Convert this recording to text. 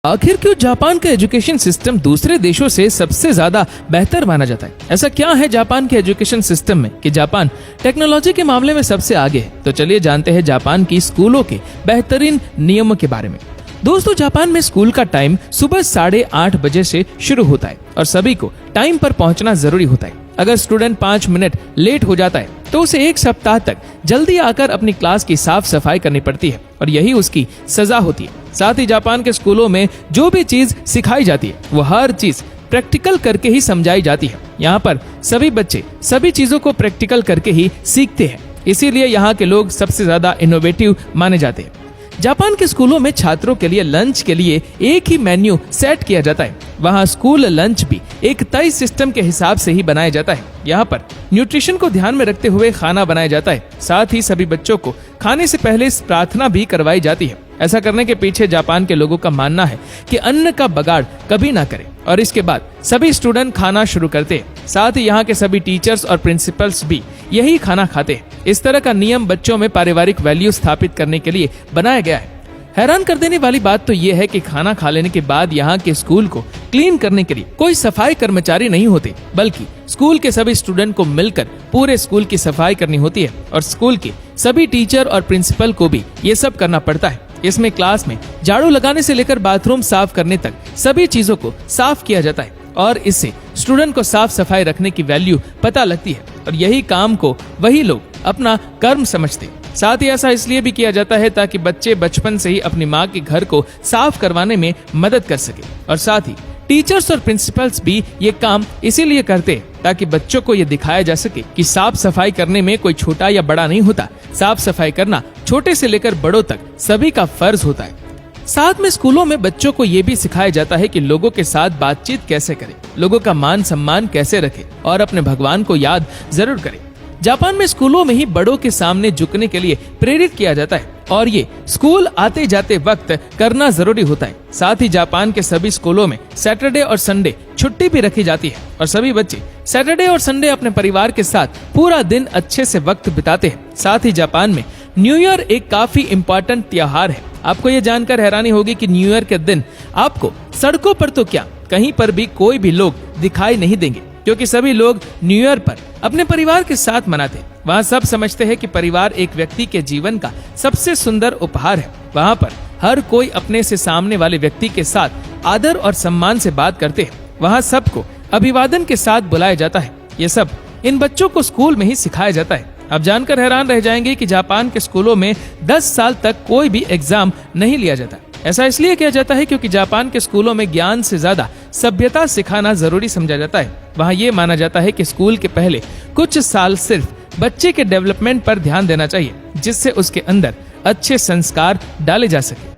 आखिर क्यों जापान का एजुकेशन सिस्टम दूसरे देशों से सबसे ज्यादा बेहतर माना जाता है? ऐसा क्या है जापान के एजुकेशन सिस्टम में कि जापान टेक्नोलॉजी के मामले में सबसे आगे है? तो चलिए जानते हैं जापान की स्कूलों के बेहतरीन नियमों के बारे में। दोस्तों, जापान में स्कूल का टाइम सुबह 8:30 बजे से शुरू होता है और सभी को टाइम पर पहुंचना जरूरी होता है। अगर स्टूडेंट 5 मिनट लेट हो जाता है तो उसे 1 सप्ताह तक जल्दी आकर अपनी क्लास की साफ सफाई करनी पड़ती है और यही उसकी सजा होती है। साथ ही जापान के स्कूलों में जो भी चीज सिखाई जाती है वो हर चीज प्रैक्टिकल करके ही समझाई जाती है। यहाँ पर सभी बच्चे सभी चीजों को प्रैक्टिकल करके ही सीखते हैं, इसीलिए यहाँ के लोग सबसे ज्यादा इनोवेटिव माने जाते हैं। जापान के स्कूलों में छात्रों के लिए लंच के लिए एक ही मेन्यू सेट किया जाता है। वहाँ स्कूल लंच भी एक तय सिस्टम के हिसाब से ही बनाया जाता है। यहाँ पर न्यूट्रिशन को ध्यान में रखते हुए खाना बनाया जाता है। साथ ही सभी बच्चों को खाने से पहले प्रार्थना भी करवाई जाती है। ऐसा करने के पीछे जापान के लोगों का मानना है कि अन्न का बगाड़ कभी ना करें और इसके बाद सभी स्टूडेंट खाना शुरू करते हैं। साथ ही यहाँ के सभी टीचर्स और प्रिंसिपल्स भी यही खाना खाते हैं। इस तरह का नियम बच्चों में पारिवारिक वैल्यू स्थापित करने के लिए बनाया गया है। हैरान कर देने वाली बात तो ये है कि खाना खा लेने के बाद यहाँ के स्कूल को क्लीन करने के लिए कोई सफाई कर्मचारी नहीं होते, बल्कि स्कूल के सभी स्टूडेंट को मिलकर पूरे स्कूल की सफाई करनी होती है और स्कूल के सभी टीचर और प्रिंसिपल को भी ये सब करना पड़ता है। इसमें क्लास में झाड़ू लगाने से लेकर बाथरूम साफ करने तक सभी चीजों को साफ किया जाता है और इससे स्टूडेंट को साफ सफाई रखने की वैल्यू पता लगती है और यही काम को वही लोग अपना कर्म समझते हैं। साथ ही ऐसा इसलिए भी किया जाता है ताकि बच्चे बचपन से ही अपनी माँ के घर को साफ करवाने में मदद कर सके और साथ ही टीचर्स और प्रिंसिपल्स भी ये काम इसीलिए करते हैं ताकि बच्चों को ये दिखाया जा सके कि साफ सफाई करने में कोई छोटा या बड़ा नहीं होता। साफ सफाई करना छोटे से लेकर बड़ों तक सभी का फर्ज होता है। साथ में स्कूलों में बच्चों को ये भी सिखाया जाता है कि लोगों के साथ बातचीत कैसे करें, लोगों का मान सम्मान कैसे रखें और अपने भगवान को याद जरूर करें। जापान में स्कूलों में ही बड़ों के सामने झुकने के लिए प्रेरित किया जाता है और ये स्कूल आते जाते वक्त करना जरूरी होता है। साथ ही जापान के सभी स्कूलों में सैटरडे और संडे छुट्टी भी रखी जाती है और सभी बच्चे सैटरडे और संडे अपने परिवार के साथ पूरा दिन अच्छे से वक्त बिताते हैं। साथ ही जापान में न्यू ईयर एक काफी इम्पोर्टेंट त्योहार है। आपको ये जानकर हैरानी होगी कि न्यू ईयर के दिन आपको सड़कों पर तो क्या कहीं पर भी कोई भी लोग दिखाई नहीं देंगे, क्योंकि सभी लोग न्यू ईयर पर अपने परिवार के साथ मनाते हैं। वहाँ सब समझते हैं कि परिवार एक व्यक्ति के जीवन का सबसे सुंदर उपहार है। वहाँ पर हर कोई अपने से सामने वाले व्यक्ति के साथ आदर और सम्मान से बात करते हैं। वहाँ सबको अभिवादन के साथ बुलाया जाता है। ये सब इन बच्चों को स्कूल में ही सिखाया जाता है। अब जानकर हैरान रह जाएंगे कि जापान के स्कूलों में 10 साल तक कोई भी एग्जाम नहीं लिया जाता। ऐसा इसलिए किया जाता है क्योंकि जापान के स्कूलों में ज्ञान से ज्यादा सभ्यता सिखाना जरूरी समझा जाता है। वहाँ ये माना जाता है कि स्कूल के पहले कुछ साल सिर्फ बच्चे के डेवलपमेंट पर ध्यान देना चाहिए, जिससे उसके अंदर अच्छे संस्कार डाले जा सके।